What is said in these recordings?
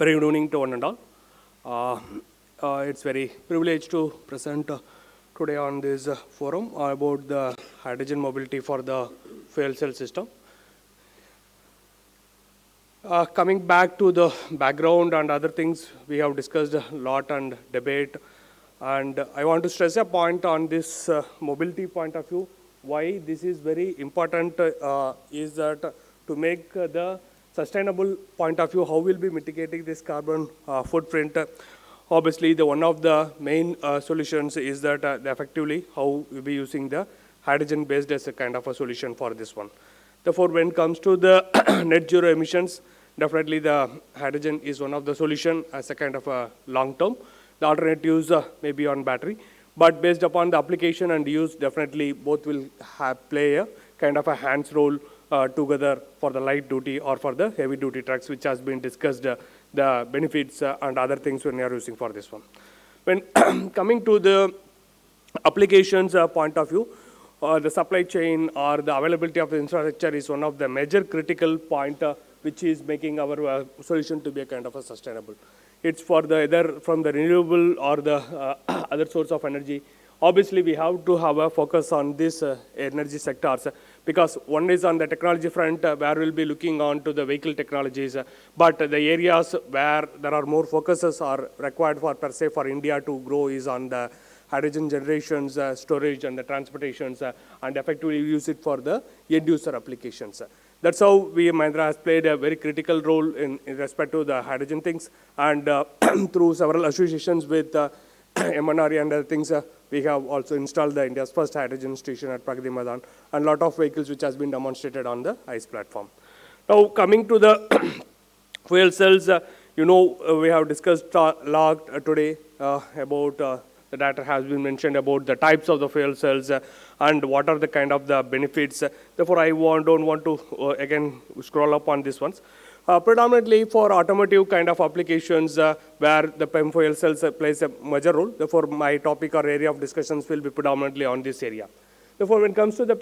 Very good evening to one and all. It's very privileged to present today on this forum about the hydrogen mobility for the fuel cell system. Coming back to the background and other things, we have discussed a lot and debate, and I want to stress a point on this mobility point of view. Why this is very important is that to make the sustainable point of view, how we'll be mitigating this carbon footprint. Obviously, one of the main solutions is that effectively how we'll be using the hydrogen based as a kind of a solution for this one. Therefore, when it comes to the net zero emissions, definitely the hydrogen is one of the solution as a kind of a long term. The alternatives may be on battery, but based upon the application and use, definitely both will play a kind of a hands role together for the light duty or for the heavy duty trucks, which has been discussed, the benefits and other things when you are using for this one. When coming to the applications point of view, the supply chain or the availability of the infrastructure is one of the major critical point which is making our solution to be a kind of a sustainable. It's for the either from the renewable or the other source of energy. Obviously, we have to have a focus on this energy sectors because one is on the technology front where we'll be looking on to the vehicle technologies, but the areas where there are more focuses are required for per se for India to grow is on the hydrogen generations, storage and the transportations, and effectively use it for the end user applications. That's how Mahindra has played a very critical role in respect to the hydrogen things, and through several associations with MNRE and other things, we have also installed the India's first hydrogen station at Pragati Maidan, and a lot of vehicles which has been demonstrated on the ICE platform. Now coming to the fuel cells, we have discussed a lot today about the data has been mentioned about the types of the fuel cells and what are the kind of the benefits. Therefore, I don't want to again scroll up on these ones. Predominantly for automotive kind of applications where the PEM fuel cells plays a major role. Therefore, my topic or area of discussions will be predominantly on this area. Therefore, when it comes to the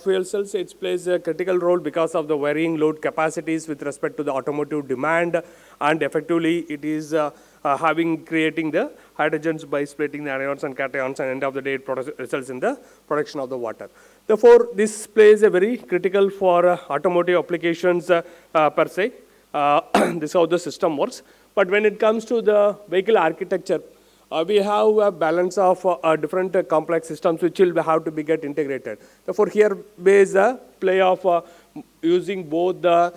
fuel cells, it plays a critical role because of the varying load capacities with respect to the automotive demand, and effectively it is creating the hydrogens by splitting the anions and cations, and end of the day it results in the production of the water. Therefore, this plays a very critical for automotive applications per se. This is how the system works. But when it comes to the vehicle architecture, we have a balance of different complex systems which will have to be get integrated. Therefore, here is a play of using both the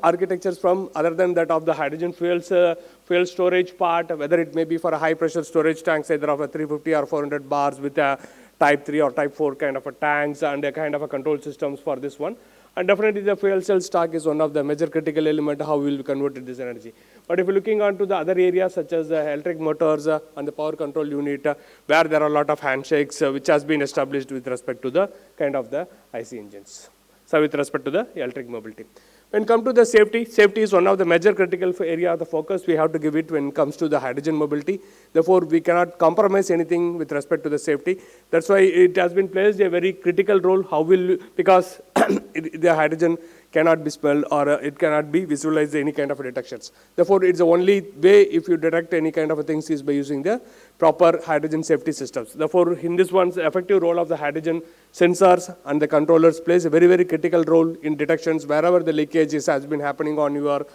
architectures from other than that of the hydrogen fuel storage part, whether it may be for a high pressure storage tanks, either of a 350 or 400 bars with a type 3 or type 4 kind of a tanks and a kind of a control systems for this one. And definitely the fuel cell stack is one of the major critical element how we will convert this energy. But if you're looking on to the other areas such as the electric motors and the power control unit, where there are a lot of handshakes which has been established with respect to the kind of the IC engines. So with respect to the electric mobility. When it comes to the safety, safety is one of the major critical area of the focus we have to give it when it comes to the hydrogen mobility. Therefore, we cannot compromise anything with respect to the safety. That's why it has been placed a very critical role. How will, because the hydrogen cannot be smelled or it cannot be visualized any kind of detections. Therefore, it's the only way if you detect any kind of a things is by using the proper hydrogen safety systems. Therefore, in this one's effective role of the hydrogen sensors and the controllers plays a very, very critical role in detections wherever the leakages has been happening on your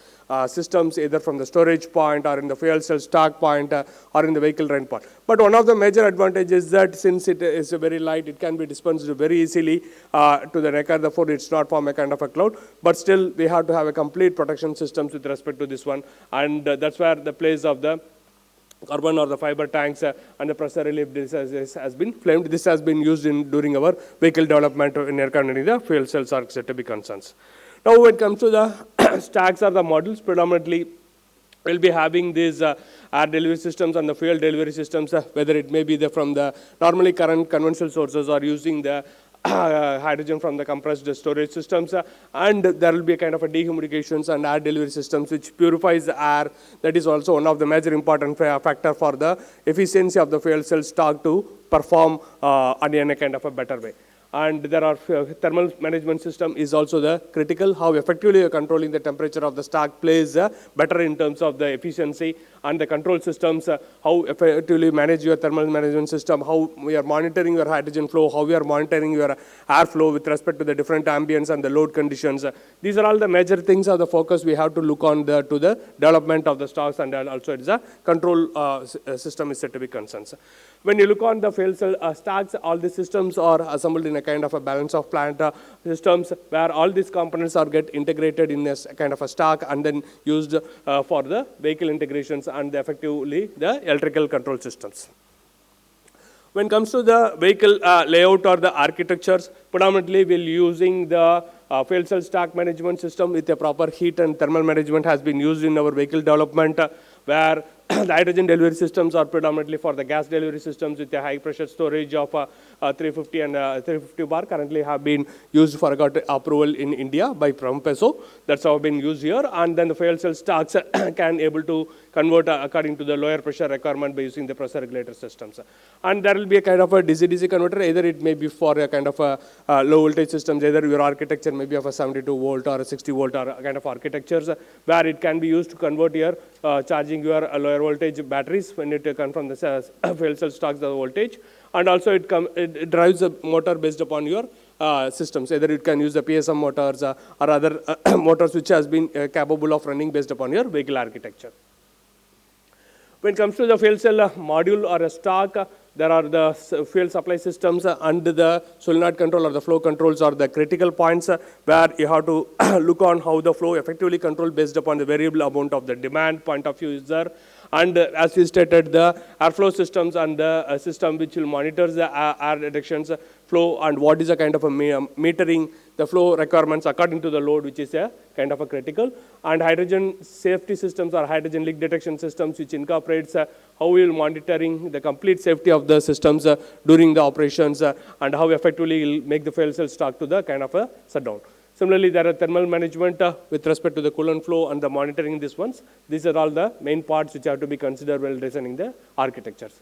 systems, either from the storage point or in the fuel cell stack point or in the vehicle run point. But one of the major advantages is that since it is very light, it can be dispensed very easily to the wrecker. Therefore, it's not from a kind of a cloud. But still, we have to have a complete protection systems with respect to this one. And that's where the place of the carbon or the fiber tanks and the pressure relief this has been flamed. This has been used during our vehicle development in according the fuel cells are set to be concerns. Now, when it comes to the stacks or the modules, predominantly we'll be having these air delivery systems and the fuel delivery systems, whether it may be from the normally current conventional sources or using the hydrogen from the compressed storage systems, and there will be a kind of a dehumidifications and air delivery systems which purifies the air. That is also one of the major important factor for the efficiency of the fuel cell stack to perform in a kind of a better way. And there are thermal management system is also the critical. How effectively you are controlling the temperature of the stack plays better in terms of the efficiency, and the control systems, how effectively manage your thermal management system, how we are monitoring your hydrogen flow, how we are monitoring your air flow with respect to the different ambience and the load conditions. These are all the major things of the focus we have to look on to the development of the stacks, and also it's a control system is said to be concerned. When you look on the fuel cell stacks, all the systems are assembled in a kind of a balance of plant systems where all these components are get integrated in a kind of a stack and then used for the vehicle integrations and effectively the electrical control systems. When it comes to the vehicle layout or the architectures, predominantly we'll using the fuel cell stack management system with a proper heat and thermal management has been used in our vehicle development, where the hydrogen delivery systems are predominantly for the gas delivery systems with a high pressure storage of 350 and 350 bar currently have been used for got approval in India by Prompeso. That's how been used here. And then the fuel cell stacks can able to convert according to the lower pressure requirement by using the pressure regulator systems. And there will be a kind of a DC-DC converter, either it may be for a kind of a low voltage systems, either your architecture may be of a 72 volt or a 60 volt or a kind of architectures where it can be used to convert your charging your lower voltage batteries when it comes from the fuel cell stacks the voltage, and also it drives a motor based upon your systems. Either it can use the PSM motors or other motors which has been capable of running based upon your vehicle architecture. When it comes to the fuel cell module or a stack, there are the fuel supply systems and the solenoid control or the flow controls are the critical points where you have to look on how the flow effectively controlled based upon the variable amount of the demand point of view is there. And as we stated, the airflow systems and the system which will monitor the air reductions flow and what is a kind of a metering the flow requirements according to the load, which is a kind of a critical. And hydrogen safety systems or hydrogen leak detection systems which incorporates how we will monitoring the complete safety of the systems during the operations and how effectively will make the fuel cell stack to the kind of a shutdown. Similarly, there are thermal management with respect to the coolant flow and the monitoring these ones. These are all the main parts which have to be considered while designing the architectures.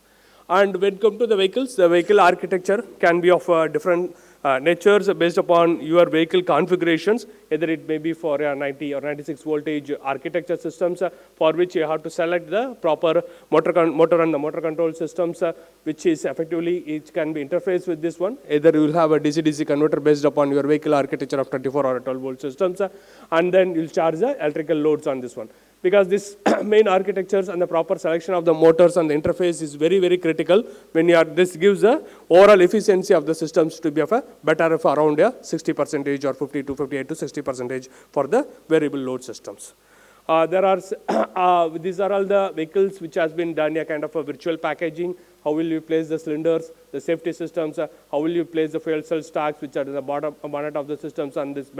And when it comes to the vehicles, the vehicle architecture can be of different natures based upon your vehicle configurations. Either it may be for a 90 or 96 voltage architecture systems for which you have to select the proper motor and the motor control systems which is effectively it can be interfaced with this one. Either you will have a DC-DC converter based upon your vehicle architecture of 24 or 12 volt systems and then you'll charge the electrical loads on this one. Because this main architectures and the proper selection of the motors and the interface is very, very critical when you are, this gives the overall efficiency of the systems to be of a better of around 60% or 50 to 58 to 60% for the variable load systems. These are all the vehicles which has been done a kind of a virtual packaging. How will you place the cylinders, the safety systems, how will you place the fuel cell stacks which are at the bottom bonnet of the systems and these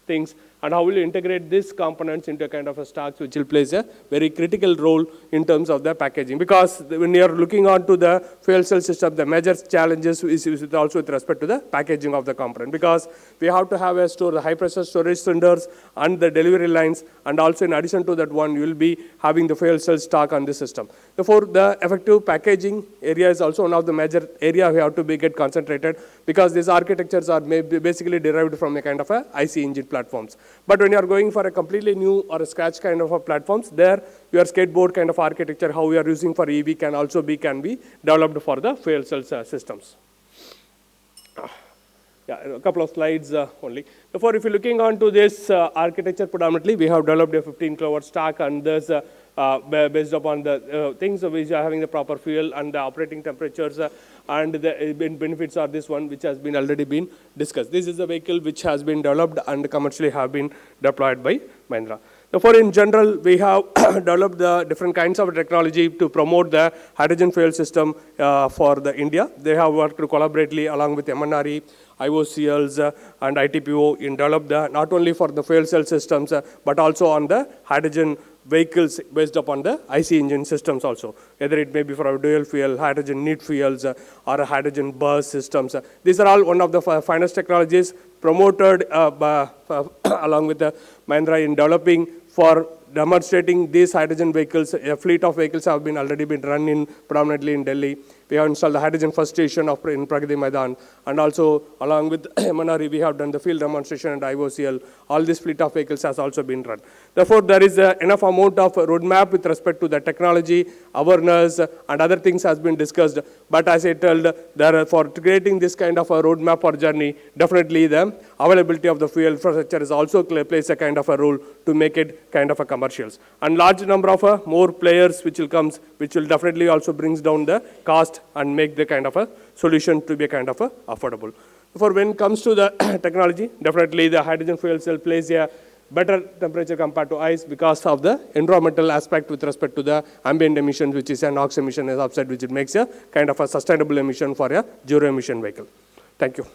things, and how will you integrate these components into a kind of a stacks which will play a very critical role in terms of the packaging. Because when you are looking on to the fuel cell system, the major challenges is also with respect to the packaging of the component, because we have to have the high pressure storage cylinders and the delivery lines, and also in addition to that one, you will be having the fuel cell stack on the system. Therefore, the effective packaging area is also one of the major area we have to get concentrated, because these architectures are basically derived from a kind of a IC engine platforms. But when you are going for a completely new or a scratch kind of a platforms, there your skateboard kind of architecture, how we are using for EV can be developed for the fuel cell systems. Yeah, a couple of slides only. Therefore, if you're looking on to this architecture, predominantly we have developed a 15 kilowatt stack, and there's based upon the things which are having the proper fuel and the operating temperatures and the benefits are this one which has been already been discussed. This is a vehicle which has been developed and commercially have been deployed by Mahindra. Therefore, in general, we have developed the different kinds of technology to promote the hydrogen fuel system for the India. They have worked collaboratively along with MNRE, IOCLs and ITPO in develop not only for the fuel cell systems but also on the hydrogen vehicles based upon the IC engine systems also. Either it may be for a dual fuel, hydrogen neat fuels or a hydrogen bus systems. These are all one of the finest technologies promoted along with the Mahindra in developing for demonstrating these hydrogen vehicles. A fleet of vehicles have been already been run in predominantly in Delhi. We have installed the hydrogen first station in Pragati Maidan, and also along with MNRE, we have done the field demonstration and IOCL. All this fleet of vehicles has also been run. Therefore, there is enough amount of roadmap with respect to the technology, awareness, and other things has been discussed. But as I told, for creating this kind of a roadmap or journey, definitely the availability of the fuel infrastructure is also plays a kind of a role to make it kind of a commercials. And large number of more players which will come, which will definitely also brings down the cost and make the kind of a solution to be kind of affordable. For when it comes to the technology, definitely the hydrogen fuel cell plays a better temperature compared to ice because of the environmental aspect with respect to the ambient emissions, which is a NOx emission is upside, which it makes a kind of a sustainable emission for a zero emission vehicle. Thank you.